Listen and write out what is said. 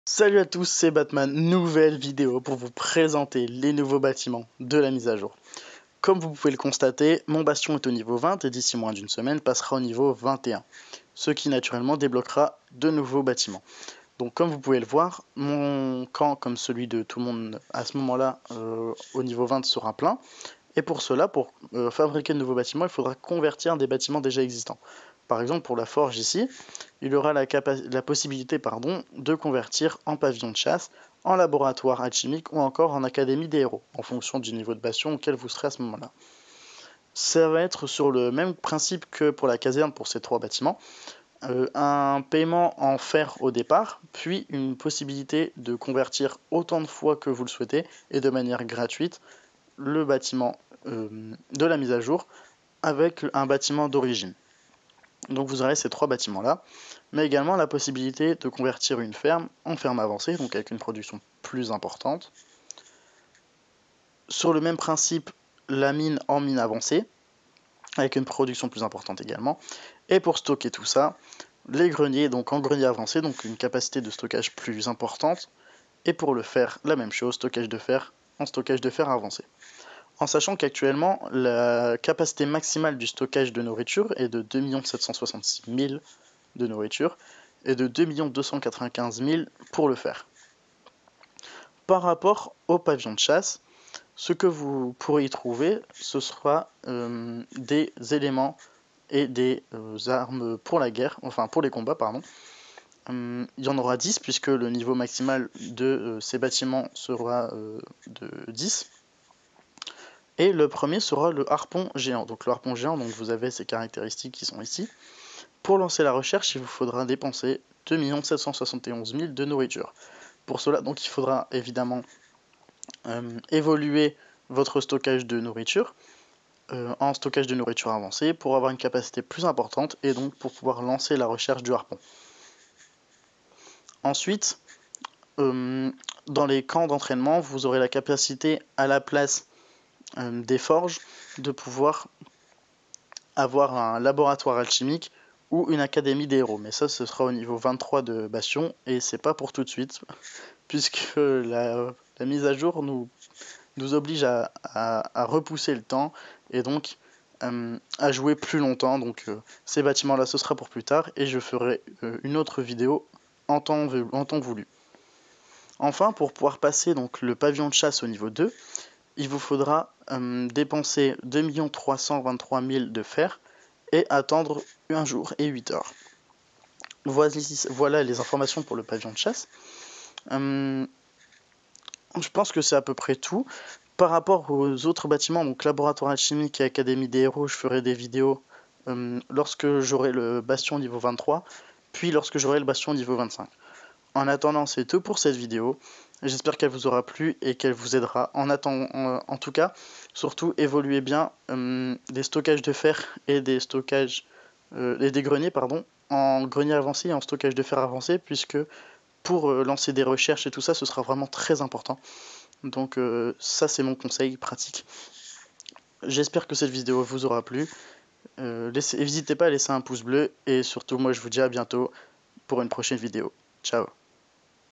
Salut à tous, c'est Batman, nouvelle vidéo pour vous présenter les nouveaux bâtiments de la mise à jour. Comme vous pouvez le constater, mon bastion est au niveau 20 et d'ici moins d'une semaine passera au niveau 21, ce qui naturellement débloquera de nouveaux bâtiments. Donc comme vous pouvez le voir, mon camp, comme celui de tout le monde à ce moment-là, au niveau 20 sera plein. Et pour cela, pour fabriquer de nouveaux bâtiments, il faudra convertir des bâtiments déjà existants. Par exemple, pour la forge ici, il y aura la possibilité de convertir en pavillon de chasse, en laboratoire alchimique ou encore en académie des héros, en fonction du niveau de bastion auquel vous serez à ce moment-là. Ça va être sur le même principe que pour la caserne pour ces trois bâtiments. Un paiement en fer au départ, puis une possibilité de convertir autant de fois que vous le souhaitez et de manière gratuite le bâtiment de la mise à jour avec un bâtiment d'origine. Donc vous aurez ces trois bâtiments là, mais également la possibilité de convertir une ferme en ferme avancée, donc avec une production plus importante. Sur le même principe, la mine en mine avancée, avec une production plus importante également. Et pour stocker tout ça, les greniers, donc en grenier avancé, donc une capacité de stockage plus importante. Et pour le fer, la même chose, stockage de fer en stockage de fer avancé. En sachant qu'actuellement, la capacité maximale du stockage de nourriture est de 2 766 000 de nourriture et de 2 295 000 pour le fer. Par rapport au pavillon de chasse, ce que vous pourrez y trouver, ce sera des éléments et des armes pour la guerre, enfin pour les combats, pardon. Il y en aura 10 puisque le niveau maximal de ces bâtiments sera de 10. Et le premier sera le harpon géant. Donc le harpon géant, donc vous avez ces caractéristiques qui sont ici. Pour lancer la recherche, il vous faudra dépenser 2 771 000 de nourriture. Pour cela, donc il faudra évidemment évoluer votre stockage de nourriture en stockage de nourriture avancé pour avoir une capacité plus importante et donc pour pouvoir lancer la recherche du harpon. Ensuite, dans les camps d'entraînement, vous aurez la capacité à la place des forges de pouvoir avoir un laboratoire alchimique ou une académie des héros. Mais ça, ce sera au niveau 23 de Bastion et c'est pas pour tout de suite, puisque la mise à jour nous oblige à repousser le temps et donc à jouer plus longtemps. Donc ces bâtiments-là, ce sera pour plus tard et je ferai une autre vidéo en temps voulu. Enfin, pour pouvoir passer donc le pavillon de chasse au niveau 2, il vous faudra dépenser 2 323 000 de fer et attendre un jour et 8 heures. Voilà les informations pour le pavillon de chasse. Je pense que c'est à peu près tout. Par rapport aux autres bâtiments, donc laboratoire alchimique et académie des héros, je ferai des vidéos lorsque j'aurai le bastion niveau 23, puis lorsque j'aurai le bastion niveau 25. En attendant, c'est tout pour cette vidéo. J'espère qu'elle vous aura plu et qu'elle vous aidera. En tout cas, surtout évoluez bien des stockages de fer et des stockages et des greniers en grenier avancé et en stockage de fer avancé, puisque pour lancer des recherches et tout ça, ce sera vraiment très important. Donc ça, c'est mon conseil pratique. J'espère que cette vidéo vous aura plu. N'hésitez pas à laisser un pouce bleu et surtout, moi, je vous dis à bientôt pour une prochaine vidéo. Ciao.